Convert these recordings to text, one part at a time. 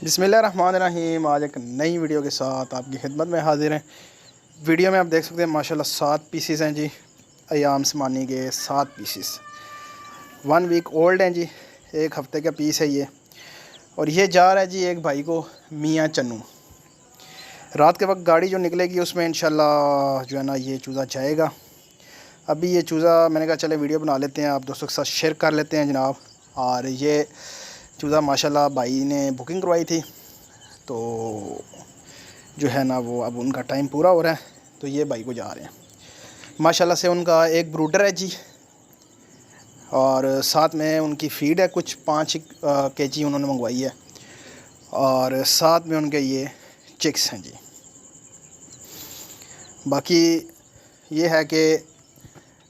बिस्मिल्लाहिर्रहमानिर्रहीम। आज एक नई वीडियो के साथ आपकी खिदमत में हाजिर हैं। वीडियो में आप देख सकते हैं माशाल्लाह 7 पीसेस हैं जी। अयाम समानी के 7 पीसेस 1 वीक ओल्ड हैं जी। 1 हफ़्ते का पीस है ये। और ये जा रहा है जी एक भाई को मियाँ चन्नू। रात के वक्त गाड़ी जो निकलेगी उसमें इंशाल्लाह जो है ना ये चूज़ा जाएगा। अभी ये चूज़ा मैंने कहा चले वीडियो बना लेते हैं, आप दोस्तों के साथ शेयर कर लेते हैं जनाब। और ये चूज़ा माशाल्लाह भाई ने बुकिंग करवाई थी, तो जो है ना वो अब उनका टाइम पूरा हो रहा है, तो ये भाई को जा रहे हैं। माशाल्लाह से उनका एक ब्रूडर है जी, और साथ में उनकी फ़ीड है कुछ 5 केजी उन्होंने मंगवाई है, और साथ में उनके ये चिक्स हैं जी। बाकी ये है कि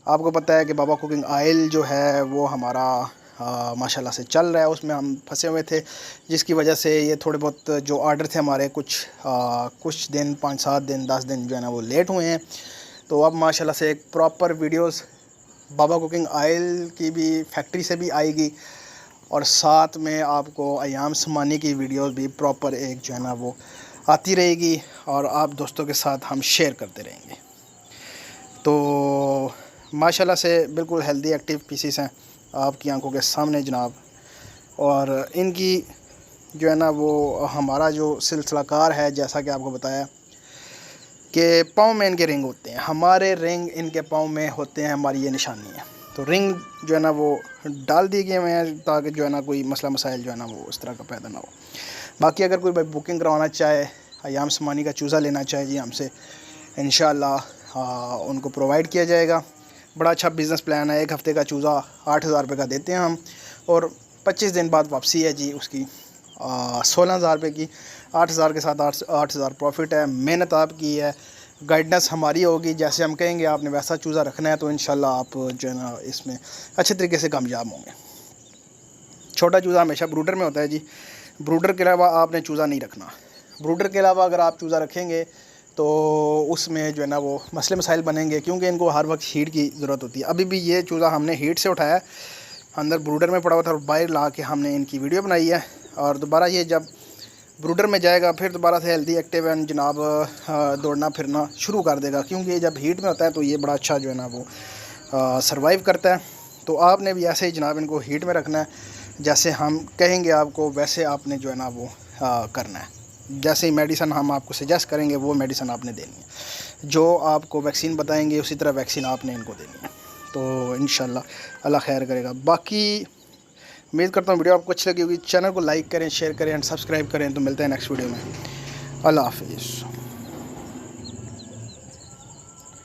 आपको पता है कि बाबा कुकिंग ऑयल जो है वो हमारा माशाल्लाह से चल रहा है, उसमें हम फंसे हुए थे, जिसकी वजह से ये थोड़े बहुत जो ऑर्डर थे हमारे कुछ दिन 5-7 दिन 10 दिन जो है ना वो लेट हुए हैं। तो अब माशाल्लाह से एक प्रॉपर वीडियोस बाबा कुकिंग ऑयल की भी फैक्ट्री से भी आएगी, और साथ में आपको अयाम समानी की वीडियोस भी प्रॉपर एक जो है ना वो आती रहेगी, और आप दोस्तों के साथ हम शेयर करते रहेंगे। तो माशाल्लाह से बिल्कुल हेल्दी एक्टिव पीसीस हैं आपकी आंखों के सामने जनाब। और इनकी जो है ना वो हमारा जो सिलसिलाकार है, जैसा कि आपको बताया कि पाँव में इनके रिंग होते हैं, हमारे रिंग इनके पाँव में होते हैं, हमारी ये निशानी है। तो रिंग जो है ना वो डाल दिए गए हैं ताकि जो है ना कोई मसला मसाइल जो है ना वो इस तरह का पैदा ना हो। बाकी अगर कोई भाई बुकिंग करवाना चाहे, अयाम समानी का चूज़ा लेना चाहे जी हमसे, इंशाल्लाह उनको प्रोवाइड किया जाएगा। बड़ा अच्छा बिज़नेस प्लान है। 1 हफ़्ते का चूज़ा 8,000 रुपये का देते हैं हम, और 25 दिन बाद वापसी है जी उसकी 16,000 रुपये की। 8,000 के साथ 8,000 प्रॉफिट है। मेहनत आपकी है, गाइडेंस हमारी होगी, जैसे हम कहेंगे आपने वैसा चूज़ा रखना है, तो इंशाल्लाह आप जो है ना इसमें अच्छे तरीके से कामयाब होंगे। छोटा चूज़ा हमेशा ब्रूडर में होता है जी। ब्रूडर के अलावा आपने चूज़ा नहीं रखना। ब्रूडर के अलावा अगर आप चूज़ा रखेंगे तो उसमें जो है ना वो मसले मसाइल बनेंगे, क्योंकि इनको हर वक्त हीट की ज़रूरत होती है। अभी भी ये चूज़ा हमने हीट से उठाया, अंदर ब्रूडर में पड़ा हुआ था, और बाहर ला के हमने इनकी वीडियो बनाई है। और दोबारा ये जब ब्रूडर में जाएगा फिर दोबारा से हेल्दी एक्टिव एंड जनाब दौड़ना फिरना शुरू कर देगा, क्योंकि जब हीट में होता है तो ये बड़ा अच्छा जो है ना वो सर्वाइव करता है। तो आपने भी ऐसे ही जनाब इनको हीट में रखना है, जैसे हम कहेंगे आपको वैसे आपने जो है ना वो करना है। जैसे ही मेडिसन हम आपको सजेस्ट करेंगे वो मेडिसन आपने देनी है, जो आपको वैक्सीन बताएंगे उसी तरह वैक्सीन आपने इनको देनी है। तो इंशाल्लाह अल्लाह खैर करेगा। बाकी उम्मीद करता हूँ वीडियो आपको अच्छी लगी होगी। चैनल को लाइक करें, शेयर करें एंड सब्सक्राइब करें। तो मिलते हैं नेक्स्ट वीडियो में। अल्लाह हाफिज़।